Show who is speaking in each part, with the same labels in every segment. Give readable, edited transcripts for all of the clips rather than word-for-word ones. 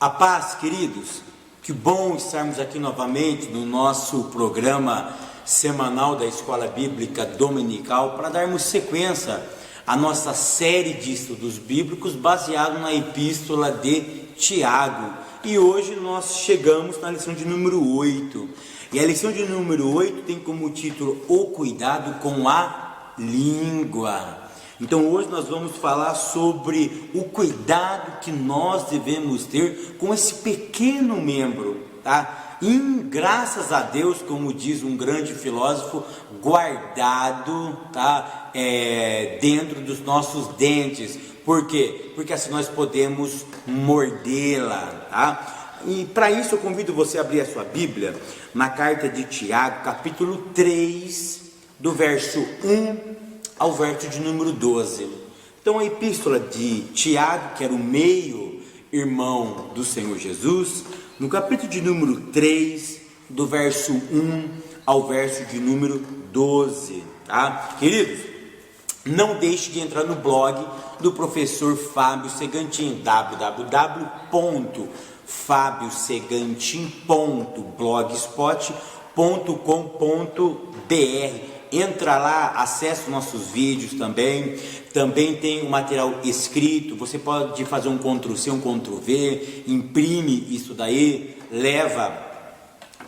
Speaker 1: A paz, queridos, que bom estarmos aqui novamente no nosso programa semanal da Escola Bíblica Dominical para darmos sequência à nossa série de estudos bíblicos baseado na Epístola de Tiago. E hoje nós chegamos na lição de número 8. E a lição de número 8 tem como título O Cuidado com a Língua. Então hoje nós vamos falar sobre o cuidado que nós devemos ter com esse pequeno membro, tá? Graças a Deus, como diz um grande filósofo, guardado, tá? Dentro dos nossos dentes. Por quê? Porque assim nós podemos mordê-la, tá? E para isso eu convido você a abrir a sua Bíblia na carta de Tiago, capítulo 3, do verso 1 ao verso de número 12. Então a epístola de Tiago, que era o meio-irmão do Senhor Jesus, no capítulo de número 3, do verso 1 ao verso de número 12, tá? Queridos, não deixe de entrar no blog do professor Fábio Segantin, www.fabiosegantin.blogspot.com.br. Entra lá, acessa os nossos vídeos também tem o material escrito, você pode fazer um Ctrl+C, um Ctrl+V, imprime isso daí, leva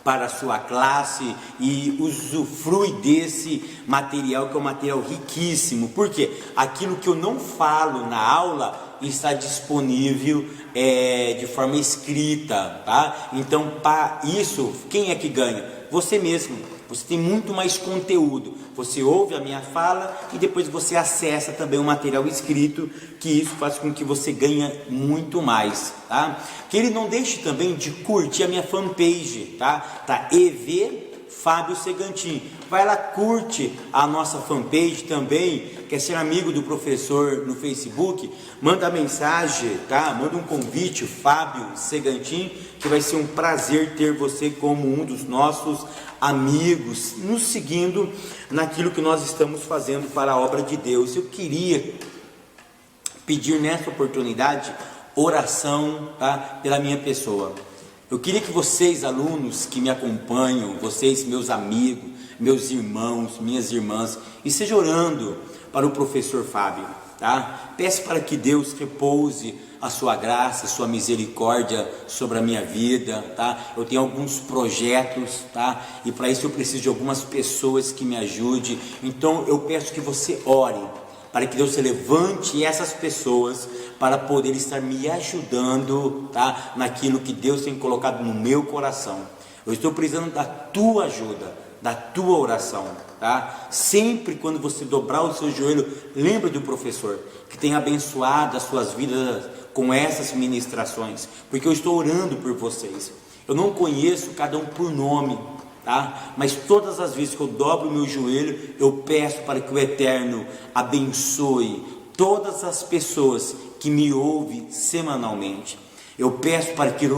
Speaker 1: para a sua classe e usufrui desse material, que é um material riquíssimo, porque aquilo que eu não falo na aula está disponível de forma escrita, tá? Então, para isso, quem é que ganha? Você mesmo. Você tem muito mais conteúdo, você ouve a minha fala e depois você acessa também o material escrito, que isso faz com que você ganhe muito mais, tá? Que ele não deixe também de curtir a minha fanpage, tá? EV Fábio Segantin, vai lá, curte a nossa fanpage também, quer ser amigo do professor no Facebook, manda mensagem, tá? Manda um convite, Fábio Segantin, que vai ser um prazer ter você como um dos nossos amigos, nos seguindo naquilo que nós estamos fazendo para a obra de Deus. Eu queria pedir nessa oportunidade oração, tá? Pela minha pessoa. Eu queria que vocês, alunos que me acompanham, vocês, meus amigos, meus irmãos, minhas irmãs, estejam orando para o professor Fábio, tá? Peço para que Deus repouse a sua graça, a sua misericórdia sobre a minha vida, tá? Eu tenho alguns projetos, tá? E para isso eu preciso de algumas pessoas que me ajudem. Então eu peço que você ore para que Deus se levante essas pessoas para poder estar me ajudando, tá? Naquilo que Deus tem colocado no meu coração. Eu estou precisando da tua ajuda, da tua oração, tá? Sempre quando você dobrar o seu joelho, lembre do professor que tem abençoado as suas vidas com essas ministrações, porque eu estou orando por vocês. Eu não conheço cada um por nome, tá? Mas todas as vezes que eu dobro o meu joelho, eu peço para que o Eterno abençoe todas as pessoas que me ouvem semanalmente. Eu peço para que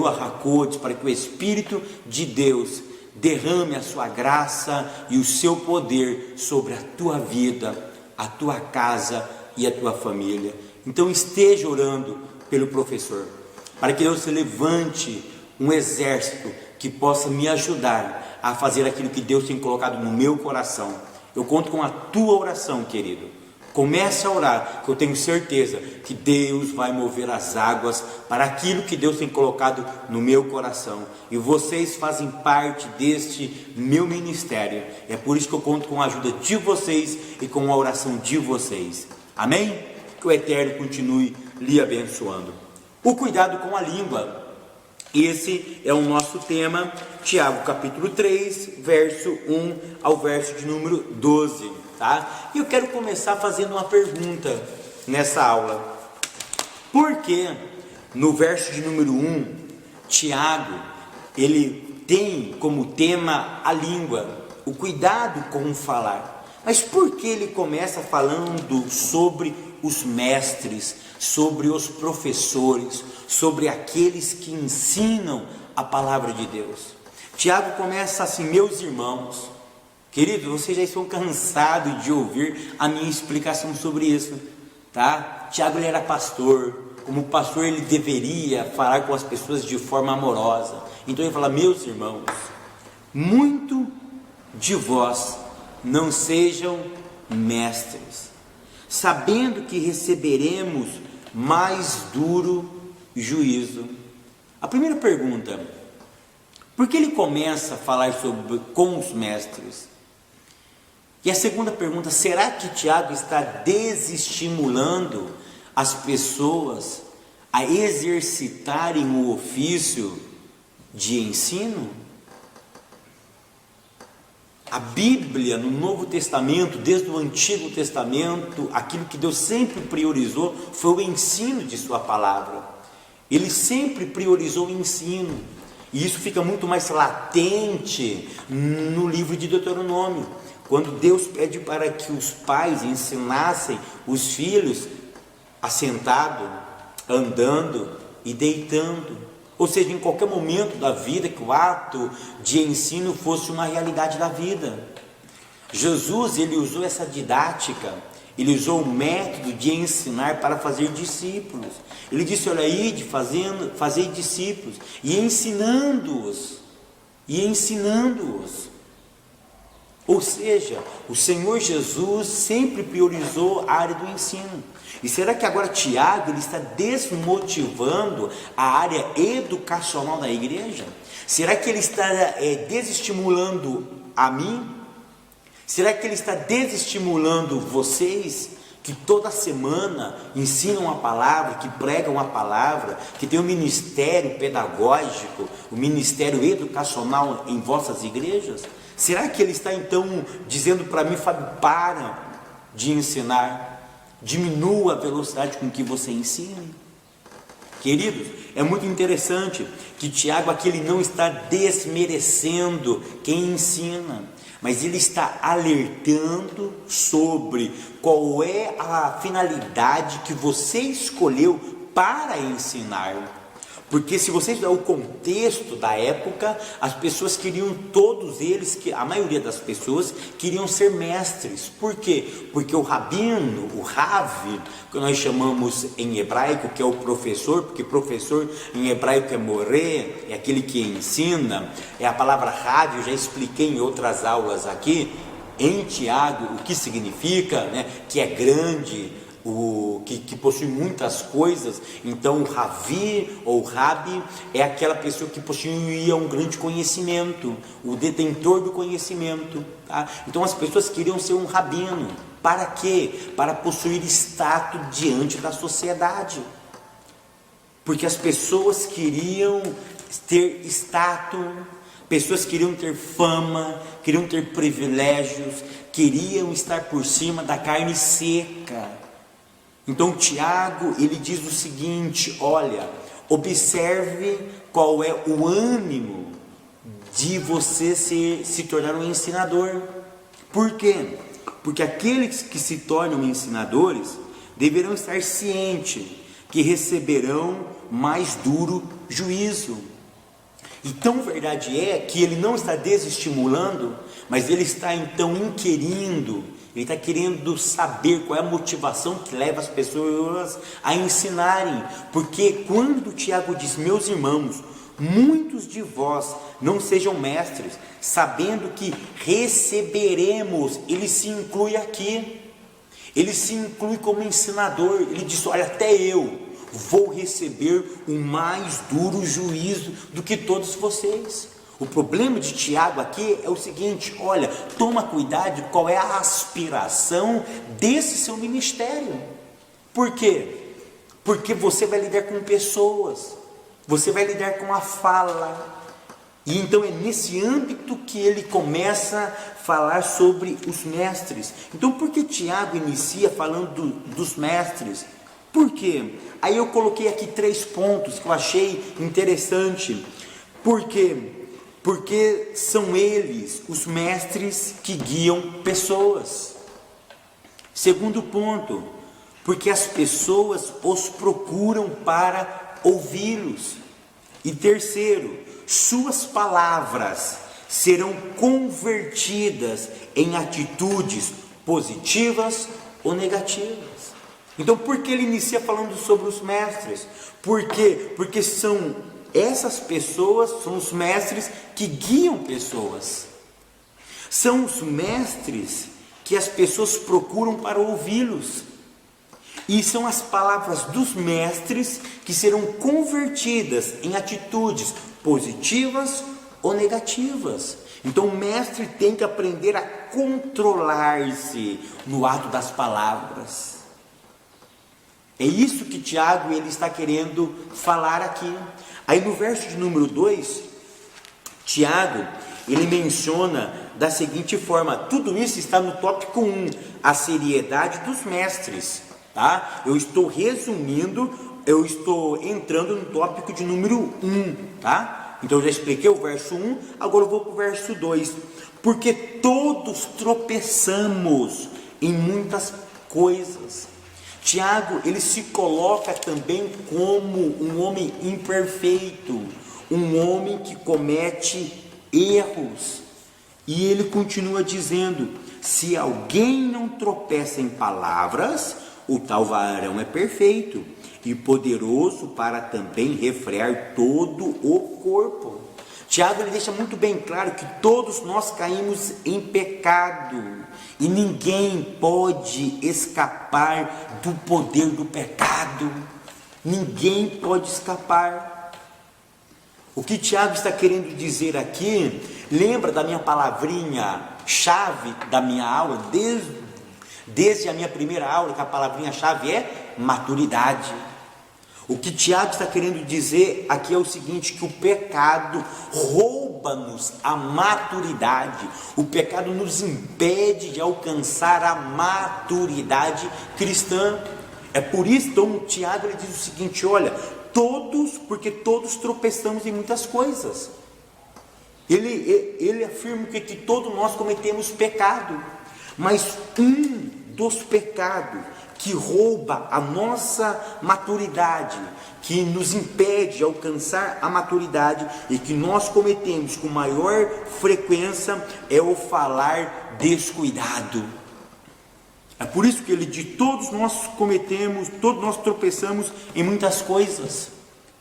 Speaker 1: para que o Espírito de Deus derrame a sua graça e o seu poder sobre a tua vida, a tua casa e a tua família. Então esteja orando pelo professor, para que Deus se levante um exército que possa me ajudar a fazer aquilo que Deus tem colocado no meu coração. Eu conto com a tua oração, querido. Comece a orar, que eu tenho certeza que Deus vai mover as águas para aquilo que Deus tem colocado no meu coração. E vocês fazem parte deste meu ministério. É por isso que eu conto com a ajuda de vocês e com a oração de vocês. Amém? Que o Eterno continue lhe abençoando. O cuidado com a língua. Esse é o nosso tema, Tiago capítulo 3, verso 1 ao verso de número 12, tá? E eu quero começar fazendo uma pergunta nessa aula. Por que no verso de número 1, Tiago, ele tem como tema a língua, o cuidado com o falar? Mas por que ele começa falando sobre os mestres, sobre os professores, sobre aqueles que ensinam a palavra de Deus? Tiago começa assim: meus irmãos. Queridos, vocês já estão cansados de ouvir a minha explicação sobre isso, tá? Tiago, ele era pastor, como pastor, ele deveria falar com as pessoas de forma amorosa. Então ele fala: meus irmãos, muito de vós não sejam mestres, sabendo que receberemos mais duro juízo. A primeira pergunta: por que ele começa a falar com os mestres? E a segunda pergunta: será que Tiago está desestimulando as pessoas a exercitarem o ofício de ensino? A Bíblia, no Novo Testamento, desde o Antigo Testamento, aquilo que Deus sempre priorizou foi o ensino de sua palavra. Ele sempre priorizou o ensino, e isso fica muito mais latente no livro de Deuteronômio, quando Deus pede para que os pais ensinassem os filhos assentado, andando e deitando, ou seja, em qualquer momento da vida, que o ato de ensino fosse uma realidade da vida. Jesus, ele usou essa didática, ele usou o método de ensinar para fazer discípulos. Ele disse: olha aí, fazei discípulos, e ensinando-os, Ou seja, o Senhor Jesus sempre priorizou a área do ensino. E será que agora Tiago ele está desmotivando a área educacional da igreja? Será que ele está desestimulando a mim? Será que ele está desestimulando vocês, que toda semana ensinam a palavra, que pregam a palavra, que tem o ministério pedagógico, o ministério educacional em vossas igrejas? Será que ele está então dizendo para mim: Fábio, para de ensinar, diminua a velocidade com que você ensine? Queridos, é muito interessante que Tiago aqui ele não está desmerecendo quem ensina, mas ele está alertando sobre qual é a finalidade que você escolheu para ensinar. Porque se você estudar o contexto da época, as pessoas queriam, a maioria das pessoas queriam ser mestres. Por quê? Porque o rabino, o Rav, que nós chamamos em hebraico, que é o professor, porque professor em hebraico é moré, é aquele que ensina, é a palavra Rav, eu já expliquei em outras aulas aqui, em Tiago, o que significa, né? Que é grande, que possui muitas coisas. Então o Ravi ou Rabi é aquela pessoa que possuía um grande conhecimento, o detentor do conhecimento, tá? Então as pessoas queriam ser um rabino. Para quê? Para possuir status diante da sociedade, porque as pessoas queriam ter status, pessoas queriam ter fama, queriam ter privilégios, queriam estar por cima da carne seca. Então Tiago, ele diz o seguinte: olha, observe qual é o ânimo de você se tornar um ensinador. Por quê? Porque aqueles que se tornam ensinadores deverão estar cientes que receberão mais duro juízo. E tão verdade é que ele não está desestimulando, mas ele está então inquirindo, ele está querendo saber qual é a motivação que leva as pessoas a ensinarem. Porque quando Tiago diz: meus irmãos, muitos de vós não sejam mestres, sabendo que receberemos, ele se inclui aqui, ele se inclui como ensinador. Ele diz: olha, até eu vou receber um mais duro juízo do que todos vocês. O problema de Tiago aqui é o seguinte: olha, toma cuidado qual é a aspiração desse seu ministério. Por quê? Porque você vai lidar com pessoas, você vai lidar com a fala, e então é nesse âmbito que ele começa a falar sobre os mestres. Então por que Tiago inicia falando dos mestres? Por quê? Aí eu coloquei aqui 3 pontos que eu achei interessante. Por quê? Porque são eles os mestres que guiam pessoas. Segundo ponto, porque as pessoas os procuram para ouvi-los. E terceiro, suas palavras serão convertidas em atitudes positivas ou negativas. Então, por que ele inicia falando sobre os mestres? Por quê? Porque são essas pessoas, são os mestres que guiam pessoas. São os mestres que as pessoas procuram para ouvi-los. E são as palavras dos mestres que serão convertidas em atitudes positivas ou negativas. Então o mestre tem que aprender a controlar-se no ato das palavras. É isso que Tiago ele está querendo falar aqui. Aí no verso de número 2, Tiago ele menciona da seguinte forma, tudo isso está no tópico 1, a seriedade dos mestres, tá? Eu estou resumindo, eu estou entrando no tópico de número 1, tá? Então eu já expliquei o verso 1, agora eu vou para o verso 2, porque todos tropeçamos em muitas coisas. Tiago, ele se coloca também como um homem imperfeito, um homem que comete erros. E ele continua dizendo, se alguém não tropeça em palavras, o tal varão é perfeito e poderoso para também refrear todo o corpo. Tiago ele deixa muito bem claro que todos nós caímos em pecado e ninguém pode escapar do poder do pecado. Ninguém pode escapar. O que Tiago está querendo dizer aqui, lembra da minha palavrinha chave da minha aula, desde a minha primeira aula, que a palavrinha chave é maturidade. O que Tiago está querendo dizer aqui é o seguinte, que o pecado rouba-nos a maturidade, o pecado nos impede de alcançar a maturidade cristã. É por isso, então, Tiago ele diz o seguinte, olha, porque todos tropeçamos em muitas coisas. Ele afirma que todos nós cometemos pecado, mas um dos pecados que rouba a nossa maturidade, que nos impede de alcançar a maturidade e que nós cometemos com maior frequência é o falar descuidado. É por isso que ele diz, todos nós cometemos, todos nós tropeçamos em muitas coisas.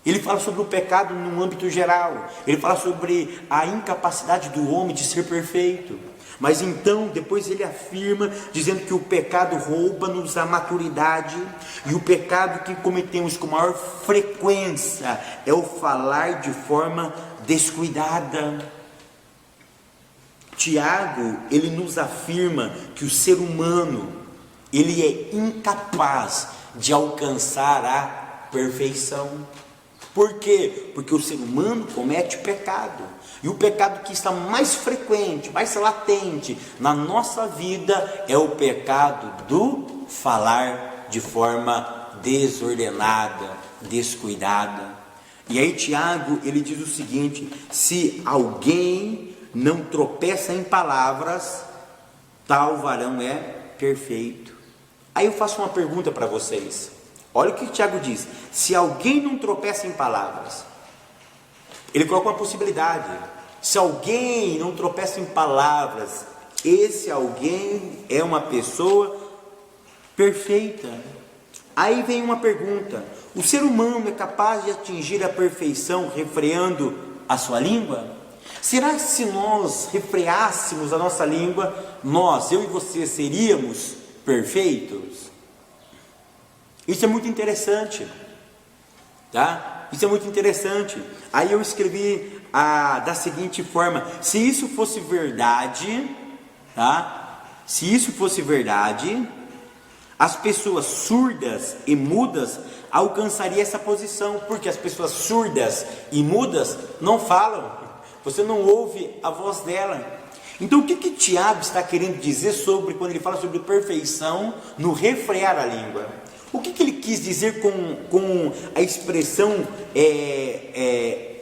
Speaker 1: Ele fala sobre o pecado no âmbito geral, ele fala sobre a incapacidade do homem de ser perfeito. Mas então, depois ele afirma, dizendo que o pecado rouba-nos a maturidade, e o pecado que cometemos com maior frequência é o falar de forma descuidada. Tiago, ele nos afirma que o ser humano, ele é incapaz de alcançar a perfeição. Por quê? Porque o ser humano comete pecado. E o pecado que está mais frequente, mais latente na nossa vida é o pecado do falar de forma desordenada, descuidada. E aí Tiago, ele diz o seguinte, se alguém não tropeça em palavras, tal varão é perfeito. Aí eu faço uma pergunta para vocês. Olha o que Tiago diz, se alguém não tropeça em palavras, ele coloca uma possibilidade, se alguém não tropeça em palavras, esse alguém é uma pessoa perfeita. Aí vem uma pergunta, o ser humano é capaz de atingir a perfeição refreando a sua língua? Será que se nós refreássemos a nossa língua, eu e você seríamos perfeitos? Isso é muito interessante, tá? Isso é muito interessante. Aí eu escrevi da seguinte forma, se isso fosse verdade, tá? Se isso fosse verdade, as pessoas surdas e mudas alcançariam essa posição, porque as pessoas surdas e mudas não falam, você não ouve a voz dela. Então o que Tiago está querendo dizer quando ele fala sobre perfeição no refrear a língua? O que ele quis dizer com a expressão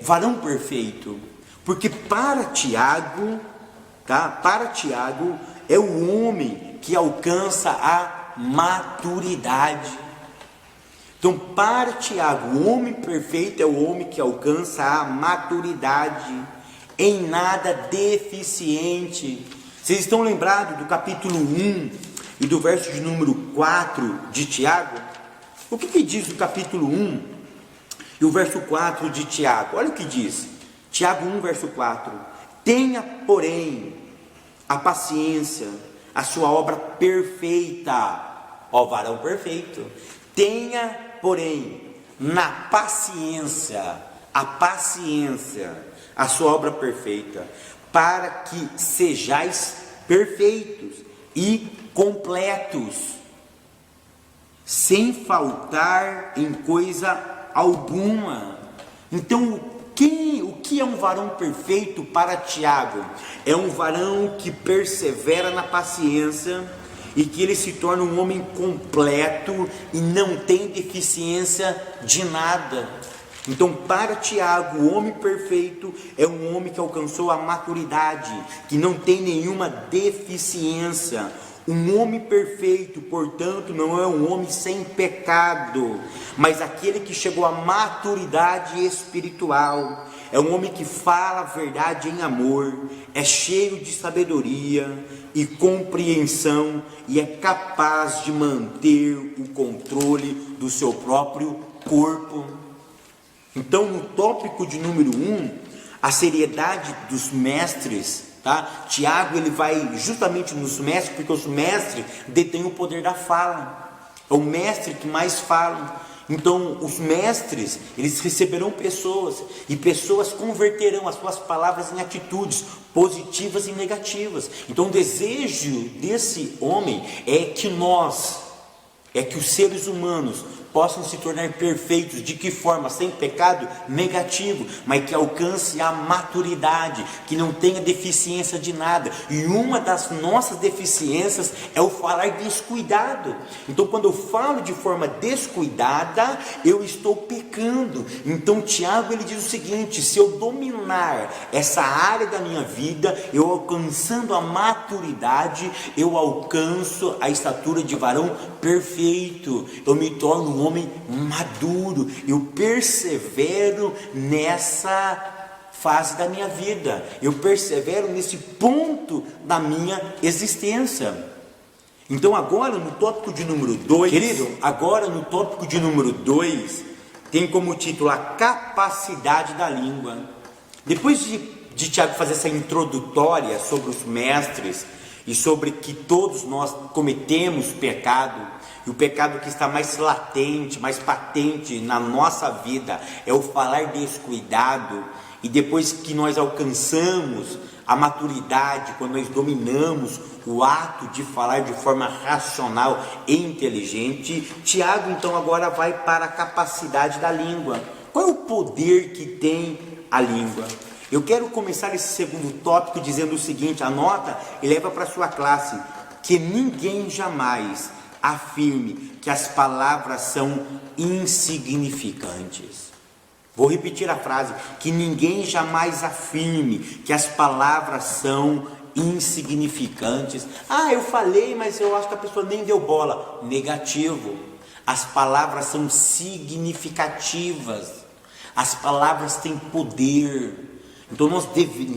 Speaker 1: varão perfeito? Porque para Tiago, tá? Para Tiago é o homem que alcança a maturidade. Então para Tiago, o homem perfeito é o homem que alcança a maturidade, em nada deficiente. Vocês estão lembrados do capítulo 1? e do verso de número 4 de Tiago, o que diz o capítulo 1 e o verso 4 de Tiago? Olha o que diz, Tiago 1, verso 4: tenha, porém, a paciência, a sua obra perfeita, ó varão perfeito. Tenha, porém, na paciência, a sua obra perfeita, para que sejais perfeitos e completos, sem faltar em coisa alguma. Então, o que é um varão perfeito para Tiago? É um varão que persevera na paciência e que ele se torna um homem completo e não tem deficiência de nada. Então, para Tiago, o homem perfeito é um homem que alcançou a maturidade, que não tem nenhuma deficiência. Um homem perfeito, portanto, não é um homem sem pecado, mas aquele que chegou à maturidade espiritual. É um homem que fala a verdade em amor, é cheio de sabedoria e compreensão e é capaz de manter o controle do seu próprio corpo. Então, no tópico de número 1, a seriedade dos mestres, tá? Tiago, ele vai justamente nos mestres, porque os mestres detêm o poder da fala, é o mestre que mais fala. Então, os mestres, eles receberão pessoas, e pessoas converterão as suas palavras em atitudes positivas e negativas. Então, o desejo desse homem é que os seres humanos possam se tornar perfeitos. De que forma? Sem pecado negativo, mas que alcance a maturidade, que não tenha deficiência de nada. E uma das nossas deficiências é o falar descuidado. Então, quando eu falo de forma descuidada, eu estou pecando. Então, Tiago, ele diz o seguinte: se eu dominar essa área da minha vida, eu alcançando a maturidade, eu alcanço a estatura de varão perfeito, eu me torno um homem maduro, eu persevero nessa fase da minha vida, eu persevero nesse ponto da minha existência. Então, agora no tópico de número 2, querido, tem como título a capacidade da língua. Depois de Tiago fazer essa introdutória sobre os mestres e sobre que todos nós cometemos pecado, e o pecado que está mais latente, mais patente na nossa vida é o falar descuidado. E depois que nós alcançamos a maturidade, quando nós dominamos o ato de falar de forma racional e inteligente, Tiago então agora vai para a capacidade da língua. Qual é o poder que tem a língua? Eu quero começar esse segundo tópico dizendo o seguinte, anota e leva para a sua classe: que ninguém jamais afirme que as palavras são insignificantes. Vou repetir a frase: que ninguém jamais afirme que as palavras são insignificantes. Eu falei, mas eu acho que a pessoa nem deu bola. Negativo. As palavras são significativas. As palavras têm poder. Então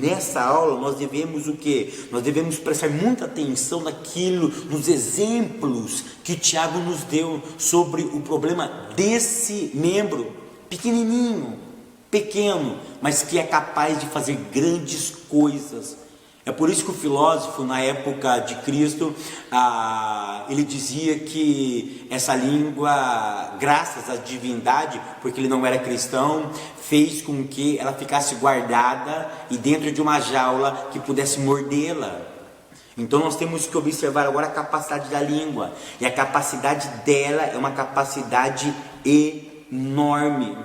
Speaker 1: nessa aula nós devemos o quê? Nós devemos prestar muita atenção nos exemplos que Tiago nos deu sobre o problema desse membro, pequenininho, pequeno, mas que é capaz de fazer grandes coisas. É por isso que o filósofo, na época de Cristo, ele dizia que essa língua, graças à divindade, porque ele não era cristão, fez com que ela ficasse guardada e dentro de uma jaula que pudesse mordê-la. Então nós temos que observar agora a capacidade da língua, e a capacidade dela é uma capacidade enorme.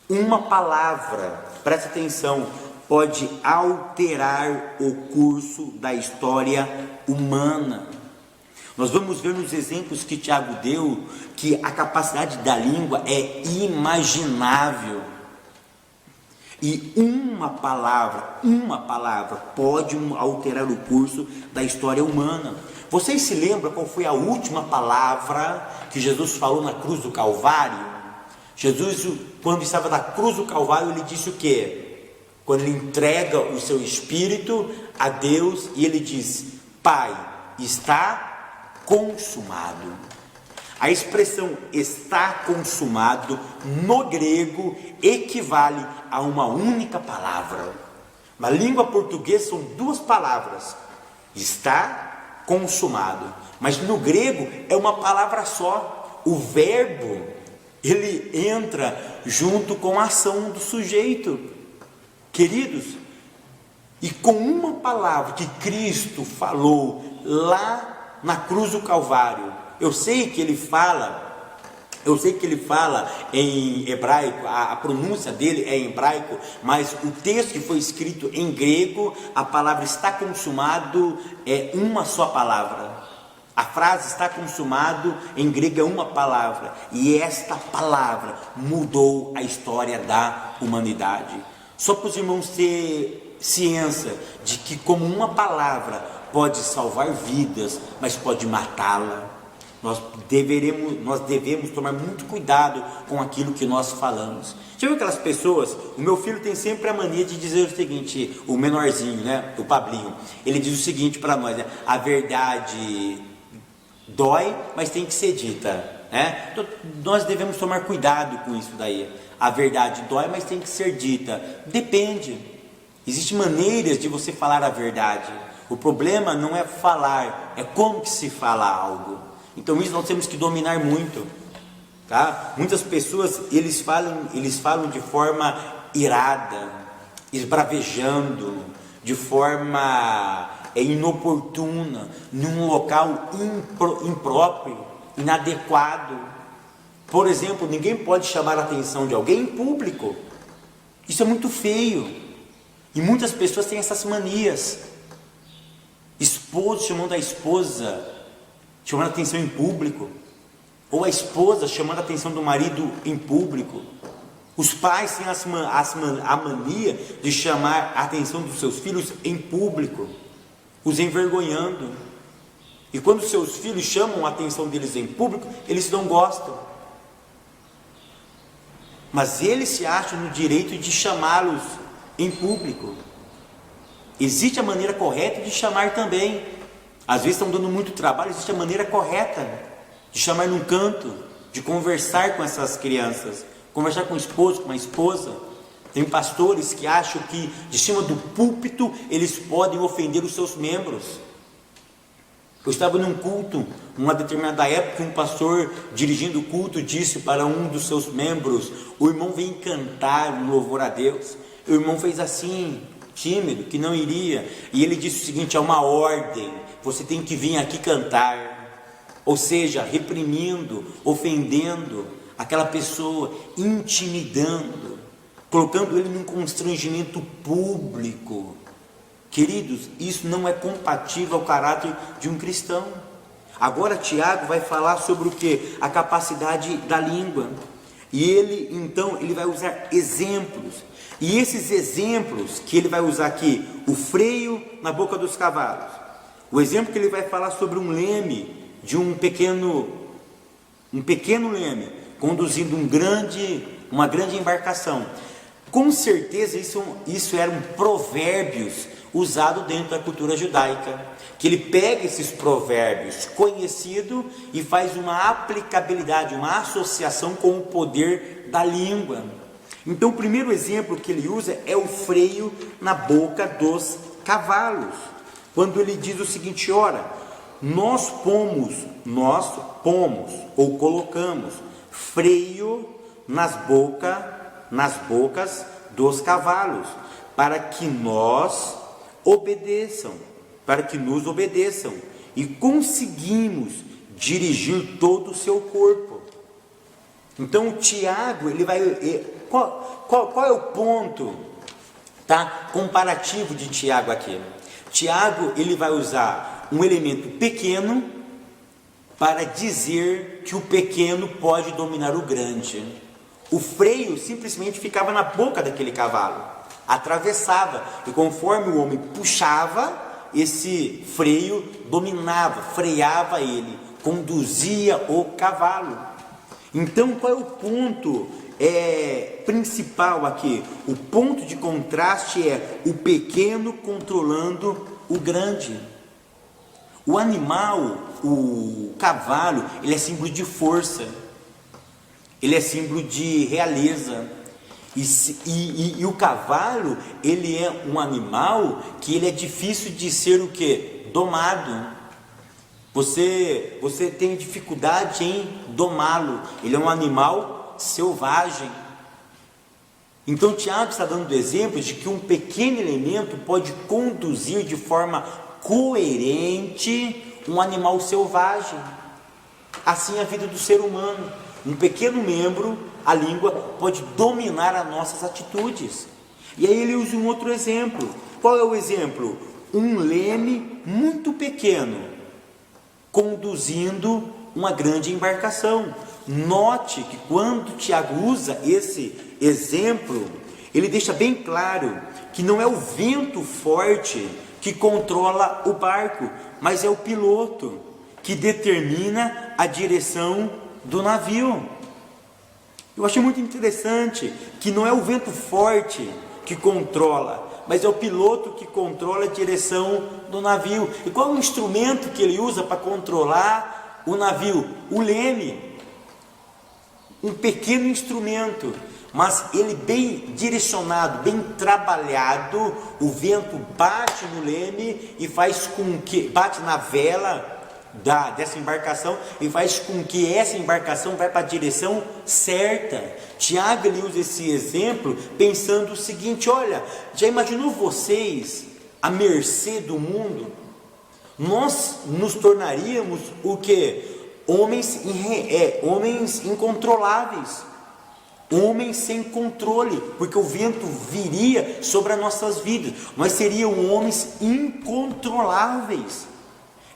Speaker 1: Uma palavra, presta atenção, pode alterar o curso da história humana. Nós vamos ver nos exemplos que Tiago deu que a capacidade da língua é imaginável. E uma palavra pode alterar o curso da história humana. Vocês se lembram qual foi a última palavra que Jesus falou na cruz do Calvário? Jesus, quando estava na cruz do Calvário, ele disse o quê? Quando ele entrega o seu espírito a Deus, e ele diz: Pai, está consumado. A expressão está consumado no grego equivale a uma única palavra. Na língua portuguesa são duas palavras, está consumado, mas no grego é uma palavra só. O verbo, ele entra junto com a ação do sujeito. Queridos, e com uma palavra que Cristo falou lá na cruz do Calvário, eu sei que ele fala em hebraico, a pronúncia dele é em hebraico, mas o texto que foi escrito em grego, a palavra está consumado é uma só palavra. A frase está consumado em grego é uma palavra, e esta palavra mudou a história da humanidade. Só para os irmãos ter ciência de que como uma palavra pode salvar vidas, mas pode matá-la. Nós devemos tomar muito cuidado com aquilo que nós falamos. Já viu aquelas pessoas? O meu filho tem sempre a mania de dizer o seguinte, o menorzinho, né, o Pablinho, ele diz o seguinte para nós, né, a verdade dói, mas tem que ser dita, né? Então, nós devemos tomar cuidado com isso daí. A verdade dói, mas tem que ser dita. Depende. Existem maneiras de você falar a verdade. O problema não é falar, é como que se fala algo. Então isso nós temos que dominar muito, tá? Muitas pessoas eles falam de forma irada, esbravejando, de forma inoportuna, num local impróprio, inadequado. Por exemplo, ninguém pode chamar a atenção de alguém em público. Isso é muito feio. E muitas pessoas têm essas manias. Esposo chamando a esposa, chamando a atenção em público, ou a esposa chamando a atenção do marido em público. Os pais têm a mania de chamar a atenção dos seus filhos em público, os envergonhando. E quando seus filhos chamam a atenção deles em público, eles não gostam. Mas eles se acham no direito de chamá-los em público. Existe a maneira correta de chamar também. Às vezes estão dando muito trabalho, existe a maneira correta de chamar num canto, de conversar com essas crianças, conversar com o esposo, com a esposa. Tem pastores que acham que de cima do púlpito eles podem ofender os seus membros. Eu estava num culto, numa determinada época, um pastor dirigindo o culto disse para um dos seus membros: o irmão vem cantar um louvor a Deus. O irmão fez assim, tímido, que não iria, e ele disse o seguinte: é uma ordem, você tem que vir aqui cantar. Ou seja, reprimindo, ofendendo aquela pessoa, intimidando, colocando ele num constrangimento público. Queridos, isso não é compatível ao caráter de um cristão. Agora Tiago vai falar sobre o que? A capacidade da língua. E ele vai usar exemplos. E esses exemplos que ele vai usar aqui, o freio na boca dos cavalos. O exemplo que ele vai falar sobre um leme, de um pequeno leme, conduzindo uma grande embarcação. Com certeza isso eram provérbios usados dentro da cultura judaica, que ele pega esses provérbios conhecidos e faz uma aplicabilidade, uma associação com o poder da língua. Então o primeiro exemplo que ele usa é o freio na boca dos cavalos, quando ele diz o seguinte: ora, nós pomos ou colocamos freio nas bocas dos cavalos, para que nos obedeçam, e conseguimos dirigir todo o seu corpo. Então o Tiago, ele vai, qual é o ponto, tá, comparativo de Tiago aqui? Tiago, ele vai usar um elemento pequeno para dizer que o pequeno pode dominar o grande. O freio simplesmente ficava na boca daquele cavalo, atravessava, e conforme o homem puxava, esse freio dominava, freava ele, conduzia o cavalo. Então qual é o ponto principal aqui? O ponto de contraste é o pequeno controlando o grande. O animal, o cavalo, ele é símbolo de força, ele é símbolo de realeza. E o cavalo, ele é um animal que ele é difícil de ser o quê? Domado. Você tem dificuldade em domá-lo. Ele é um animal selvagem. Então Tiago está dando exemplo de que um pequeno elemento pode conduzir de forma coerente um animal selvagem. Assim a vida do ser humano. Um pequeno membro, a língua, pode dominar as nossas atitudes. E aí ele usa um outro exemplo. Qual é o exemplo? Um leme muito pequeno conduzindo uma grande embarcação. Note que quando Tiago usa esse exemplo, ele deixa bem claro que não é o vento forte que controla o barco, mas é o piloto que determina a direção do navio. Eu achei muito interessante que não é o vento forte que controla, mas é o piloto que controla a direção do navio. E qual é o instrumento que ele usa para controlar o navio? O leme. Um pequeno instrumento, mas ele bem direcionado, bem trabalhado, o vento bate no leme e faz com que, bate na vela dessa embarcação e faz com que essa embarcação vá para a direção certa. Tiago ele usa esse exemplo pensando o seguinte: olha, já imaginou vocês à mercê do mundo? Nós nos tornaríamos o que? Homens incontroláveis, homens sem controle, porque o vento viria sobre as nossas vidas. Nós seríamos homens incontroláveis.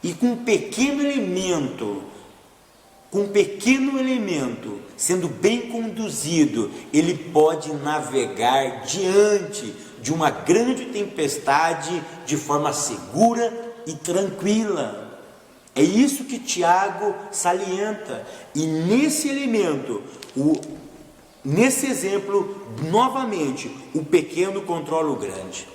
Speaker 1: E com um pequeno elemento sendo bem conduzido, ele pode navegar diante de uma grande tempestade de forma segura e tranquila. É isso que Tiago salienta. E nesse elemento, nesse exemplo, novamente, o pequeno controla o grande.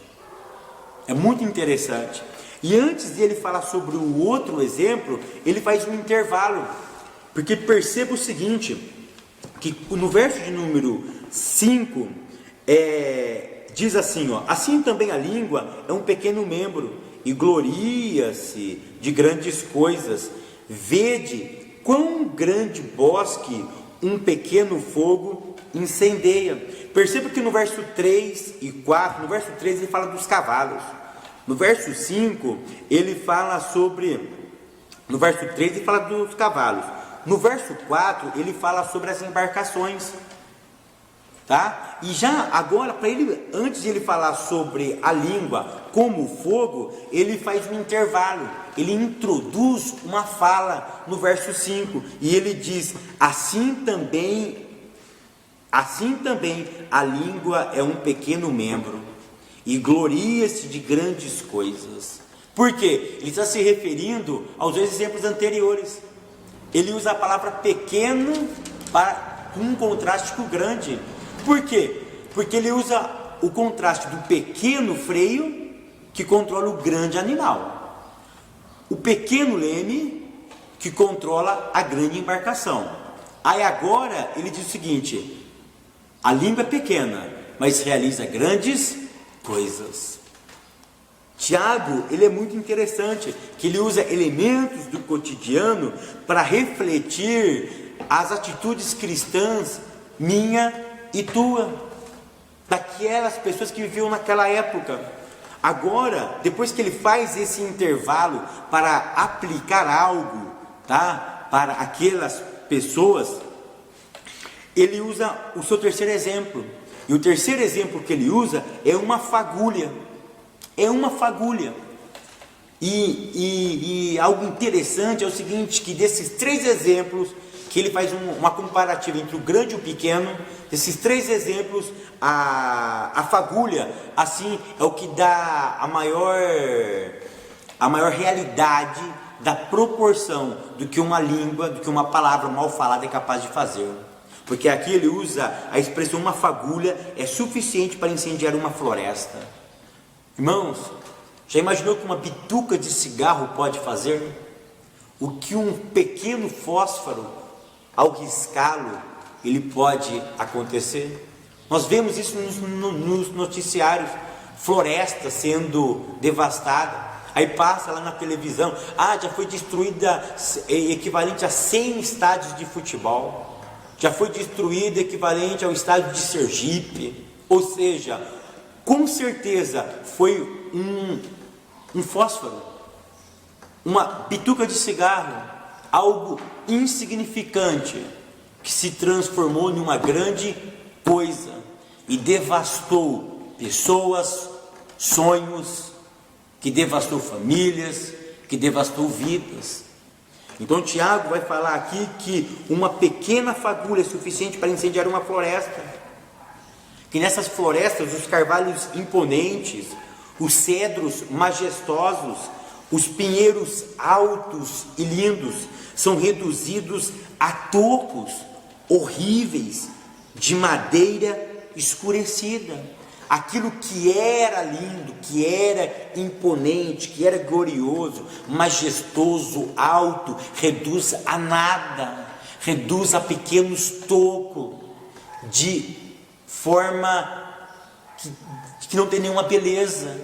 Speaker 1: É muito interessante. E antes de ele falar sobre o outro exemplo, ele faz um intervalo, porque perceba o seguinte, que no verso de número 5, diz assim, ó: assim também a língua é um pequeno membro, e gloria-se de grandes coisas. Vede quão grande bosque um pequeno fogo incendeia. Perceba que no verso 3 e 4, no verso 3 ele fala dos cavalos. No verso 5, ele fala sobre... No verso 3, ele fala dos cavalos. No verso 4, ele fala sobre as embarcações. Tá? E já agora, antes de ele falar sobre a língua como fogo, ele faz um intervalo. Ele introduz uma fala no verso 5. E ele diz: assim também a língua é um pequeno membro, e gloria-se de grandes coisas. Por quê? Ele está se referindo aos dois exemplos anteriores. Ele usa a palavra pequeno para um contraste com o grande. Por quê? Porque ele usa o contraste do pequeno freio que controla o grande animal, o pequeno leme que controla a grande embarcação. Aí agora ele diz o seguinte: a língua é pequena, mas realiza grandes coisas. Tiago, ele é muito interessante, que ele usa elementos do cotidiano para refletir as atitudes cristãs, minha e tua, daquelas pessoas que viviam naquela época. Agora, depois que ele faz esse intervalo para aplicar algo, tá, para aquelas pessoas, ele usa o seu terceiro exemplo. E o terceiro exemplo que ele usa é uma fagulha. É uma fagulha. E algo interessante é o seguinte, que desses três exemplos, que ele faz uma comparativa entre o grande e o pequeno, desses três exemplos, a fagulha, assim, é o que dá a maior realidade da proporção do que uma língua, do que uma palavra mal falada é capaz de fazer. Porque aqui ele usa a expressão uma fagulha é suficiente para incendiar uma floresta. Irmãos, Já imaginou que uma bituca de cigarro pode fazer? O que um pequeno fósforo, ao riscá-lo, ele pode acontecer? Nós vemos isso nos noticiários, florestas sendo devastadas. Aí passa lá na televisão, já foi destruída equivalente a 100 estádios de futebol. Já foi destruída equivalente ao estádio de Sergipe. Ou seja, com certeza foi um fósforo, uma bituca de cigarro, algo insignificante, que se transformou em uma grande coisa e devastou pessoas, sonhos, que devastou famílias, que devastou vidas. Então Tiago vai falar aqui que uma pequena fagulha é suficiente para incendiar uma floresta, que nessas florestas os carvalhos imponentes, os cedros majestosos, os pinheiros altos e lindos são reduzidos a tocos horríveis de madeira escurecida. Aquilo que era lindo, que era imponente, que era glorioso, majestoso, alto, reduz a nada, reduz a pequenos tocos, de forma que não tem nenhuma beleza.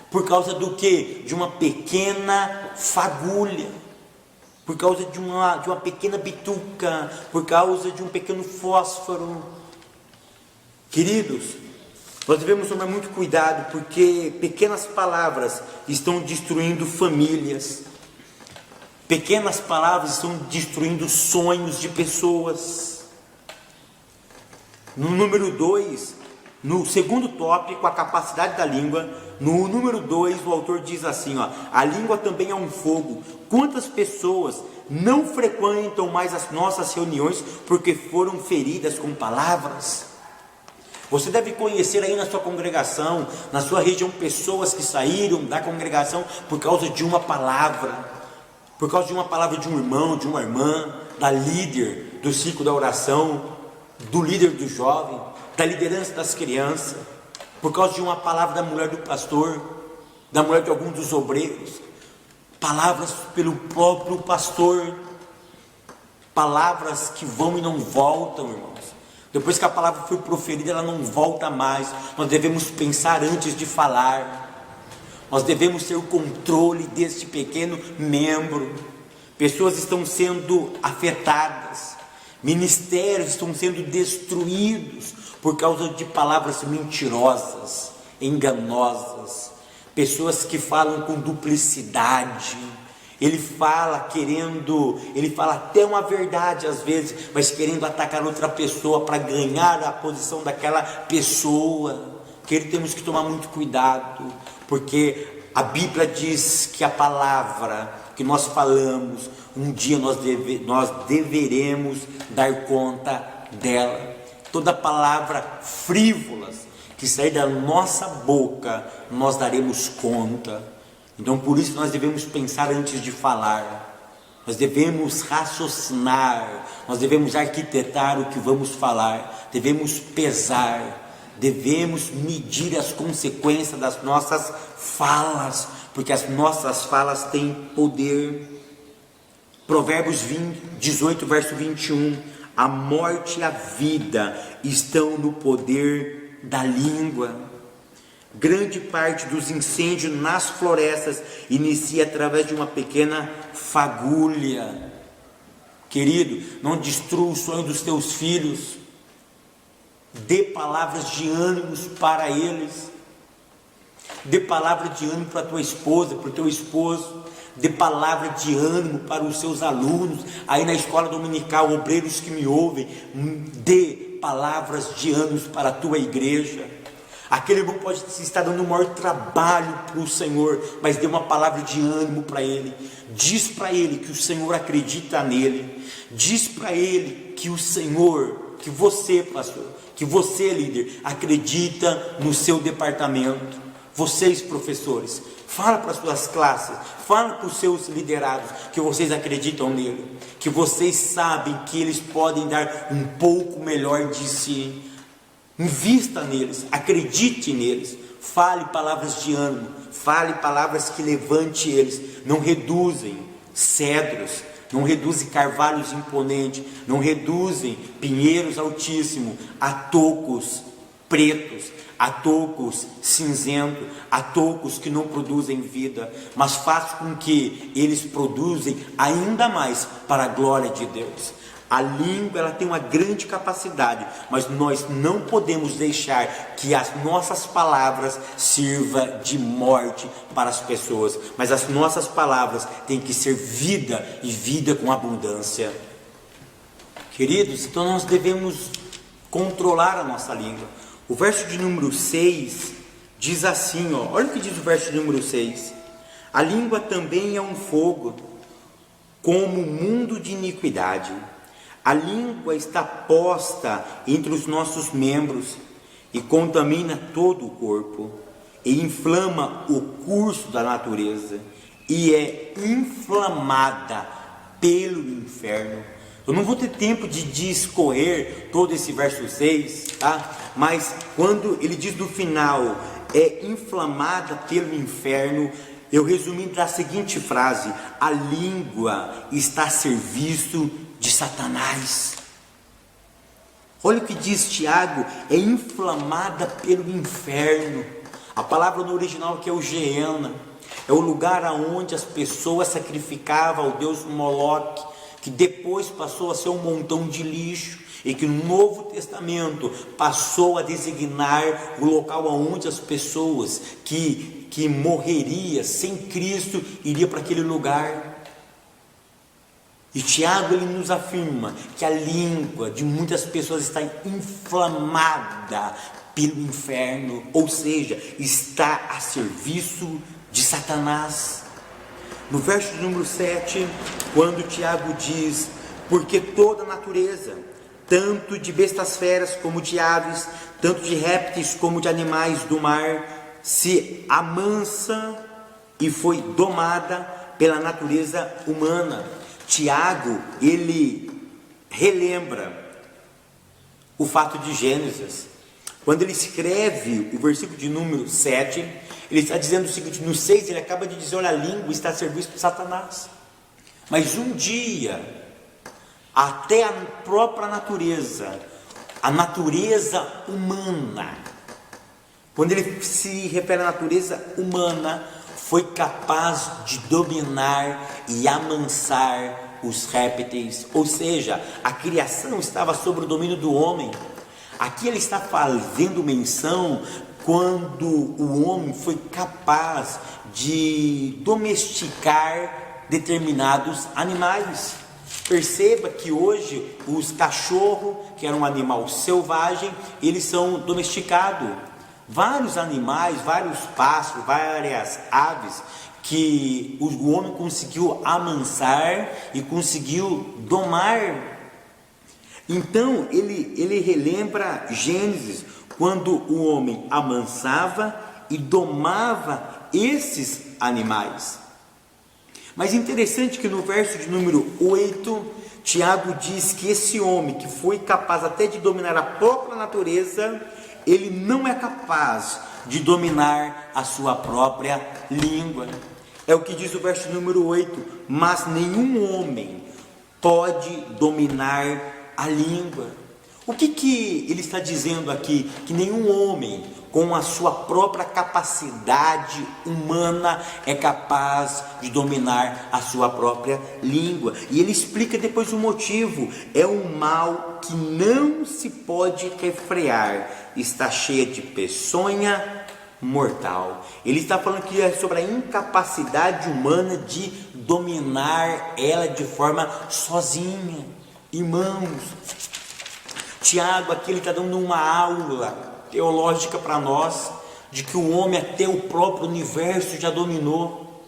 Speaker 1: Por causa do que? De uma pequena fagulha, por causa de uma pequena bituca, por causa de um pequeno fósforo. Queridos, nós devemos tomar muito cuidado, porque pequenas palavras estão destruindo famílias, pequenas palavras estão destruindo sonhos de pessoas. No número 2, no segundo tópico, a capacidade da língua, no número 2, o autor diz assim, a língua também é um fogo. Quantas pessoas não frequentam mais as nossas reuniões porque foram feridas com palavras? Você deve conhecer aí na sua congregação, na sua região, pessoas que saíram da congregação por causa de uma palavra, por causa de uma palavra de um irmão, de uma irmã, da líder do ciclo da oração, do líder do jovem, da liderança das crianças, por causa de uma palavra da mulher do pastor, da mulher de algum dos obreiros, palavras pelo próprio pastor, palavras que vão e não voltam, irmãos. Depois que a palavra foi proferida, ela não volta mais. Nós devemos pensar antes de falar. Nós devemos ter o controle deste pequeno membro. Pessoas estão sendo afetadas, ministérios estão sendo destruídos por causa de palavras mentirosas, enganosas, pessoas que falam com duplicidade. Ele fala até uma verdade às vezes, mas querendo atacar outra pessoa para ganhar a posição daquela pessoa. Temos que tomar muito cuidado, porque a Bíblia diz que a palavra que nós falamos, um dia nós deveremos dar conta dela. Toda palavra frívola que sair da nossa boca, nós daremos conta. Então por isso nós devemos pensar antes de falar, nós devemos raciocinar, nós devemos arquitetar o que vamos falar, devemos pesar, devemos medir as consequências das nossas falas, porque as nossas falas têm poder. Provérbios 18, verso 21, a morte e a vida estão no poder da língua. Grande parte dos incêndios nas florestas inicia através de uma pequena fagulha. Querido, não destrua o sonho dos teus filhos. Dê palavras de ânimo para eles. Dê palavra de ânimo para a tua esposa, para o teu esposo. Dê palavra de ânimo para os seus alunos, aí na escola dominical, obreiros que me ouvem. Dê palavras de ânimo para a tua igreja. Aquele irmão pode estar dando o maior trabalho para o Senhor, mas dê uma palavra de ânimo para ele. Diz para ele que o Senhor acredita nele. Diz para ele que o Senhor, que você, pastor, que você, líder, acredita no seu departamento. Vocês, professores, fala para as suas classes, fala para os seus liderados que vocês acreditam nele, que vocês sabem que eles podem dar um pouco melhor de si. Invista neles, acredite neles, fale palavras de ânimo, fale palavras que levante eles. Não reduzem cedros, não reduzem carvalhos imponentes, não reduzem pinheiros altíssimos a tocos pretos, a tocos cinzentos, a tocos que não produzem vida, mas faz com que eles produzem ainda mais para a glória de Deus. A língua, ela tem uma grande capacidade, mas nós não podemos deixar que as nossas palavras sirvam de morte para as pessoas, mas as nossas palavras têm que ser vida, e vida com abundância. Queridos, então nós devemos controlar a nossa língua. O verso de número 6 diz assim, olha o que diz o verso de número 6: a língua também é um fogo, como mundo de iniquidade. A língua está posta entre os nossos membros e contamina todo o corpo, e inflama o curso da natureza, e é inflamada pelo inferno. Eu não vou ter tempo de discorrer todo esse verso 6, tá? Mas quando ele diz no final, é inflamada pelo inferno, eu resumi da seguinte frase: a língua está a serviço de Satanás. Olha o que diz Tiago: é inflamada pelo inferno. A palavra no original que é o Geena, é o lugar aonde as pessoas sacrificavam ao deus Moloque, que depois passou a ser um montão de lixo, e que no Novo Testamento passou a designar o local aonde as pessoas que morreria sem Cristo iria para aquele lugar. E Tiago, ele nos afirma que a língua de muitas pessoas está inflamada pelo inferno, ou seja, está a serviço de Satanás. No verso de número 7, quando Tiago diz: porque toda a natureza, tanto de bestas feras como de aves, tanto de répteis como de animais do mar, se amansa e foi domada pela natureza humana. Tiago, ele relembra o fato de Gênesis. Quando ele escreve o versículo de número 7, ele está dizendo o seguinte: no 6 ele acaba de dizer, olha, a língua está a serviço de Satanás. Mas um dia, até a própria natureza, a natureza humana, quando ele se refere à natureza humana, foi capaz de dominar e amansar os répteis, ou seja, a criação estava sob o domínio do homem. Aqui ele está fazendo menção quando o homem foi capaz de domesticar determinados animais. Perceba que hoje os cachorros, que era um animal selvagem, eles são domesticados. Vários animais, vários pássaros, várias aves que o homem conseguiu amansar e conseguiu domar. Então ele relembra Gênesis, quando o homem amansava e domava esses animais. Mas interessante que no verso de número 8, Tiago diz que esse homem que foi capaz até de dominar a própria natureza, ele não é capaz de dominar a sua própria língua. É o que diz o verso número 8: mas nenhum homem pode dominar a língua. O que ele está dizendo aqui? Que nenhum homem, com a sua própria capacidade humana, é capaz de dominar a sua própria língua. E ele explica depois o motivo: é um mal que não se pode refrear, está cheia de peçonha mortal. Ele está falando que é sobre a incapacidade humana de dominar ela de forma sozinha. Irmãos, Tiago aqui ele está dando uma aula teológica para nós, de que o homem até o próprio universo já dominou,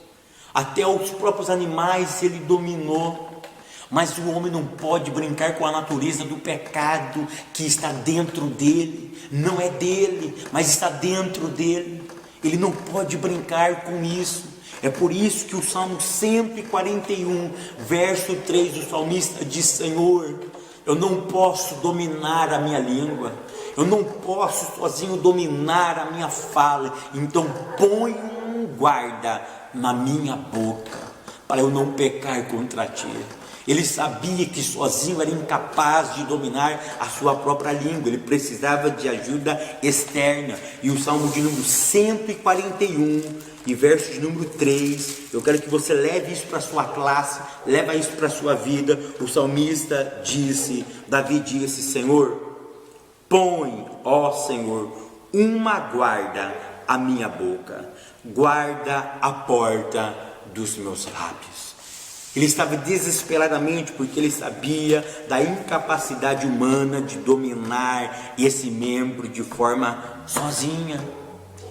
Speaker 1: até os próprios animais ele dominou, mas o homem não pode brincar com a natureza do pecado que está dentro dele. Não é dele, mas está dentro dele. Ele não pode brincar com isso. É por isso que o Salmo 141, verso 3, o salmista diz: Senhor, eu não posso dominar a minha língua, eu não posso sozinho dominar a minha fala, então põe um guarda na minha boca, para eu não pecar contra ti. Ele sabia que sozinho era incapaz de dominar a sua própria língua, ele precisava de ajuda externa. E o Salmo de número 141 e verso de número 3, eu quero que você leve isso para a sua classe, leva isso para a sua vida. O salmista disse, Davi disse: Senhor, põe, ó Senhor, uma guarda à minha boca, guarda a porta dos meus lábios. Ele estava desesperadamente, porque ele sabia da incapacidade humana de dominar esse membro de forma sozinha.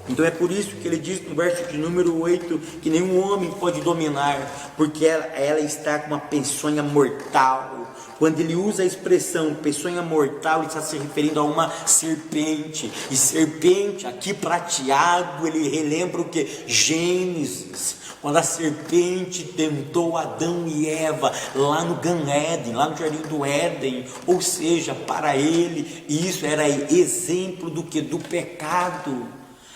Speaker 1: Então é por isso que ele diz no verso de número 8, que nenhum homem pode dominar, porque ela está com uma peçonha mortal. Quando ele usa a expressão peçonha mortal, ele está se referindo a uma serpente. E serpente, aqui para Tiago, ele relembra o que? Gênesis, quando a serpente tentou Adão e Eva lá no Gan Éden, lá no Jardim do Éden. Ou seja, para ele isso era exemplo do que? Do pecado.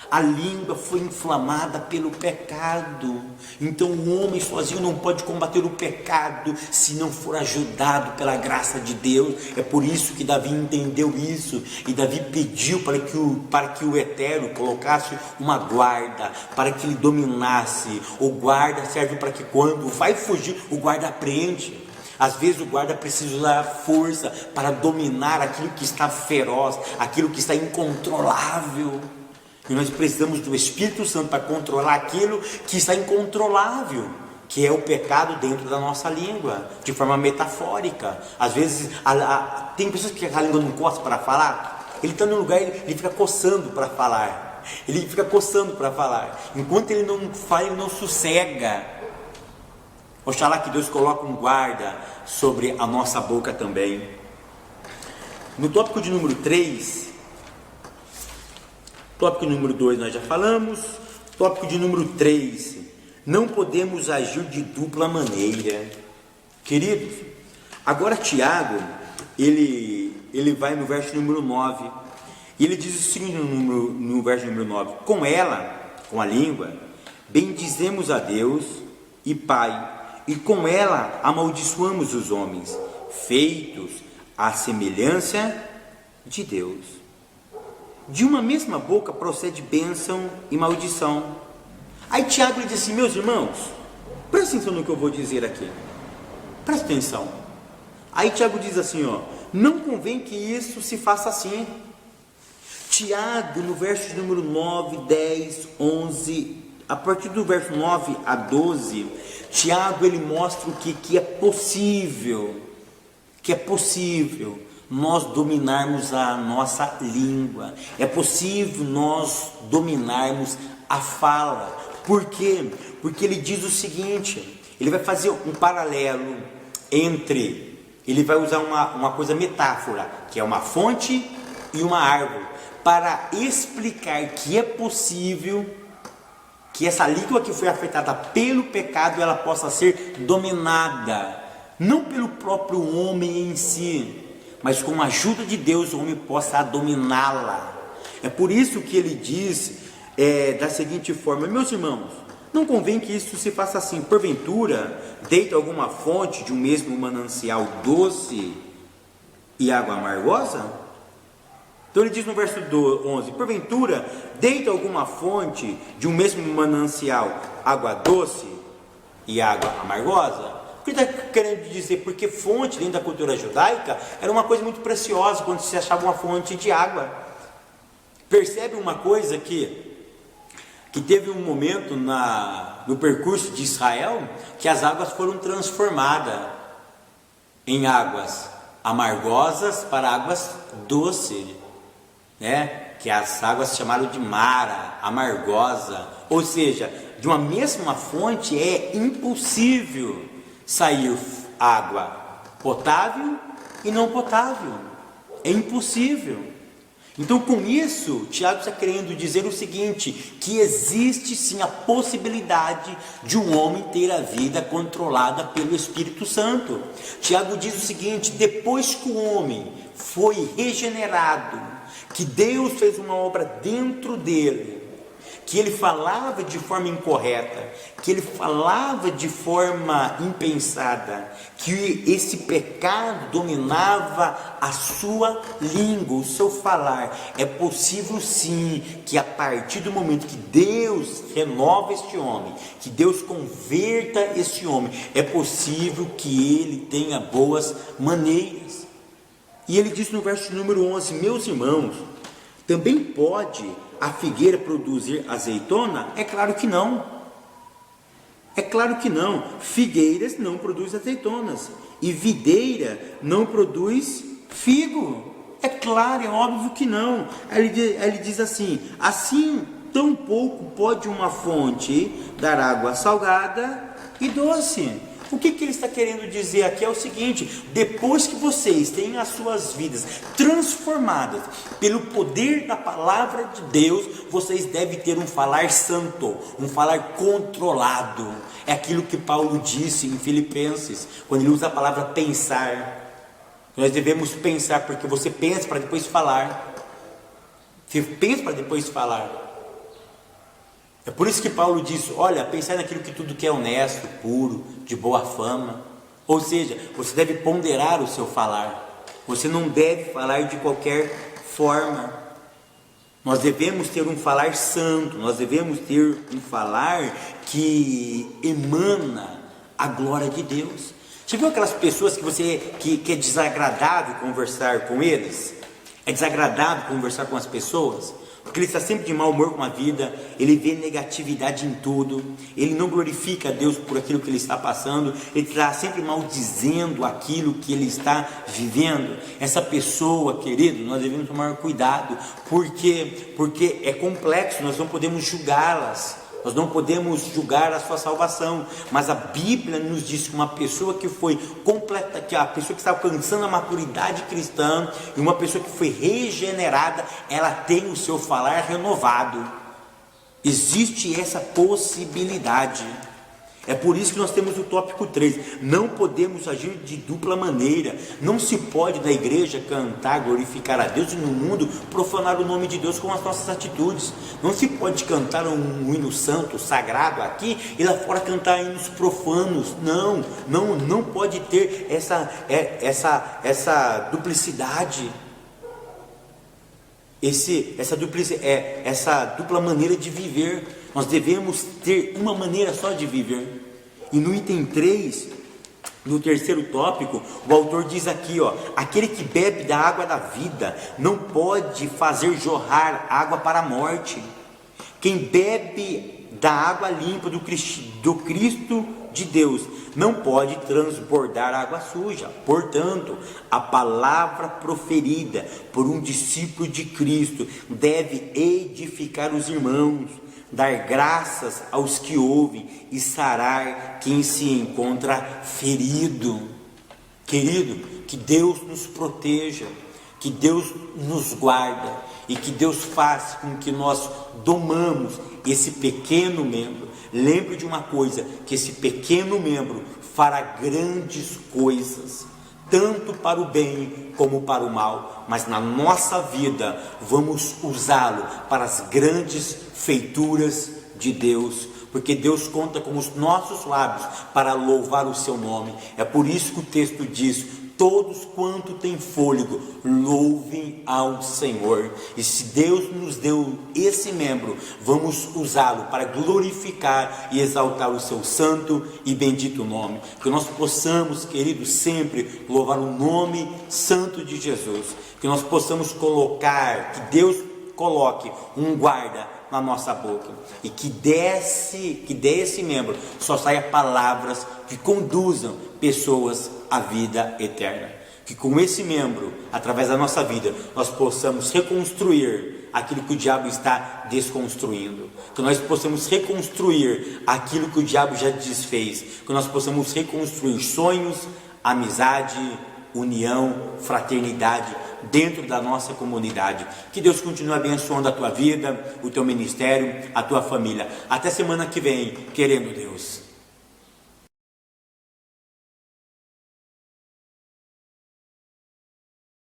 Speaker 1: A língua foi inflamada pelo pecado. Então o homem sozinho não pode combater o pecado se não for ajudado pela graça de Deus. É por isso que Davi entendeu isso, e Davi pediu para que o Eterno colocasse uma guarda, para que ele dominasse. O guarda serve para que quando vai fugir, o guarda prende. Às vezes o guarda precisa usar força para dominar aquilo que está feroz, aquilo que está incontrolável. E nós precisamos do Espírito Santo para controlar aquilo que está incontrolável, que é o pecado dentro da nossa língua, de forma metafórica. Às vezes tem pessoas que a língua não coça para falar. Ele está num lugar, ele fica coçando para falar. Ele fica coçando para falar. Enquanto ele não fala, ele não sossega. Oxalá que Deus coloque um guarda sobre a nossa boca também. No tópico de número 3... tópico número 2 nós já falamos. Tópico de número 3, não podemos agir de dupla maneira. Queridos, agora Tiago, ele vai no verso número 9, e ele diz o seguinte no verso número 9: com ela, com a língua, bendizemos a Deus e Pai, e com ela amaldiçoamos os homens, feitos à semelhança de Deus. De uma mesma boca procede bênção e maldição. Aí Tiago diz assim: meus irmãos, presta atenção no que eu vou dizer aqui. Presta atenção. Aí Tiago diz assim, não convém que isso se faça assim. Tiago, no verso número 9, 10, 11, a partir do verso 9 a 12, Tiago ele mostra o que é possível. Que é possível nós dominarmos a nossa língua, é possível nós dominarmos a fala. Por quê? Porque ele diz o seguinte, ele vai fazer um paralelo entre, ele vai usar uma coisa metáfora, que é uma fonte e uma árvore, para explicar que é possível que essa língua que foi afetada pelo pecado, ela possa ser dominada, não pelo próprio homem em si, mas com a ajuda de Deus o homem possa dominá-la. É por isso que ele diz da seguinte forma: meus irmãos, não convém que isso se faça assim. Porventura, deita alguma fonte de um mesmo manancial doce e água amargosa? Então ele diz no verso 11: porventura, deita alguma fonte de um mesmo manancial água doce e água amargosa? O que ele está querendo dizer? Porque fonte, dentro da cultura judaica, era uma coisa muito preciosa quando se achava uma fonte de água. Percebe uma coisa que teve um momento no percurso de Israel, que as águas foram transformadas em águas amargosas para águas doces, né? Que as águas se chamaram de Mara, amargosa. Ou seja, de uma mesma fonte é impossível sair água potável e não potável. É impossível. Então, com isso, Tiago está querendo dizer o seguinte: que existe sim a possibilidade de um homem ter a vida controlada pelo Espírito Santo. Tiago diz o seguinte: depois que o homem foi regenerado, que Deus fez uma obra dentro dele, que ele falava de forma incorreta, que ele falava de forma impensada, que esse pecado dominava a sua língua, o seu falar. É possível sim que a partir do momento que Deus renova este homem, que Deus converta este homem, é possível que ele tenha boas maneiras. E ele diz no verso número 11: meus irmãos, também pode a figueira produzir azeitona? É claro que não. É claro que não. Figueiras não produzem azeitonas, e videira não produz figo. É claro, é óbvio que não. Aí ele diz assim: assim tampouco pode uma fonte dar água salgada e doce. O que ele está querendo dizer aqui é o seguinte: depois que vocês têm as suas vidas transformadas pelo poder da palavra de Deus, vocês devem ter um falar santo, um falar controlado. É aquilo que Paulo disse em Filipenses, quando ele usa a palavra pensar. Nós devemos pensar, porque você pensa para depois falar. Você pensa para depois falar. É por isso que Paulo diz: olha, pensar naquilo que tudo que é honesto, puro, de boa fama. Ou seja, você deve ponderar o seu falar. Você não deve falar de qualquer forma. Nós devemos ter um falar santo. Nós devemos ter um falar que emana a glória de Deus. Você viu aquelas pessoas que é desagradável conversar com eles? É desagradável conversar com as pessoas, porque ele está sempre de mau humor com a vida, ele vê negatividade em tudo, ele não glorifica a Deus por aquilo que ele está passando, ele está sempre maldizendo aquilo que ele está vivendo. Essa pessoa, querido, nós devemos tomar cuidado, porque é complexo, nós não podemos julgá-las. Nós não podemos julgar a sua salvação, mas a Bíblia nos diz que uma pessoa que foi completa, que a pessoa que está alcançando a maturidade cristã, e uma pessoa que foi regenerada, ela tem o seu falar renovado. Existe essa possibilidade. É por isso que nós temos o tópico 3. Não podemos agir de dupla maneira. Não se pode na igreja cantar, glorificar a Deus, e no mundo profanar o nome de Deus com as nossas atitudes. Não se pode cantar um hino santo, sagrado aqui, e lá fora cantar hinos profanos. Não pode ter essa duplicidade. Essa dupla maneira de viver. Nós devemos ter uma maneira só de viver. E no item 3, no terceiro tópico, o autor diz aqui, aquele que bebe da água da vida não pode fazer jorrar água para a morte. Quem bebe da água limpa do Cristo de Deus não pode transbordar água suja. Portanto, a palavra proferida por um discípulo de Cristo deve edificar os irmãos, dar graças aos que ouvem e sarar quem se encontra ferido. Querido, que Deus nos proteja, que Deus nos guarda e que Deus faça com que nós domamos esse pequeno membro. Lembre de uma coisa, que esse pequeno membro fará grandes coisas, tanto para o bem como para o mal, mas na nossa vida vamos usá-lo para as grandes feituras de Deus, porque Deus conta com os nossos lábios para louvar o seu nome. É por isso que o texto diz: todos quanto têm fôlego, louvem ao Senhor. E se Deus nos deu esse membro, vamos usá-lo para glorificar e exaltar o seu santo e bendito nome. Que nós possamos, queridos, sempre louvar o nome santo de Jesus. Que nós possamos que Deus coloque um guarda na nossa boca, e que desse membro só saia palavras que conduzam pessoas à vida eterna. Que com esse membro, através da nossa vida, nós possamos reconstruir aquilo que o diabo está desconstruindo, que nós possamos reconstruir aquilo que o diabo já desfez, que nós possamos reconstruir sonhos, amizade, união, fraternidade dentro da nossa comunidade. Que Deus continue abençoando a tua vida, o teu ministério, a tua família. Até semana que vem, querendo Deus.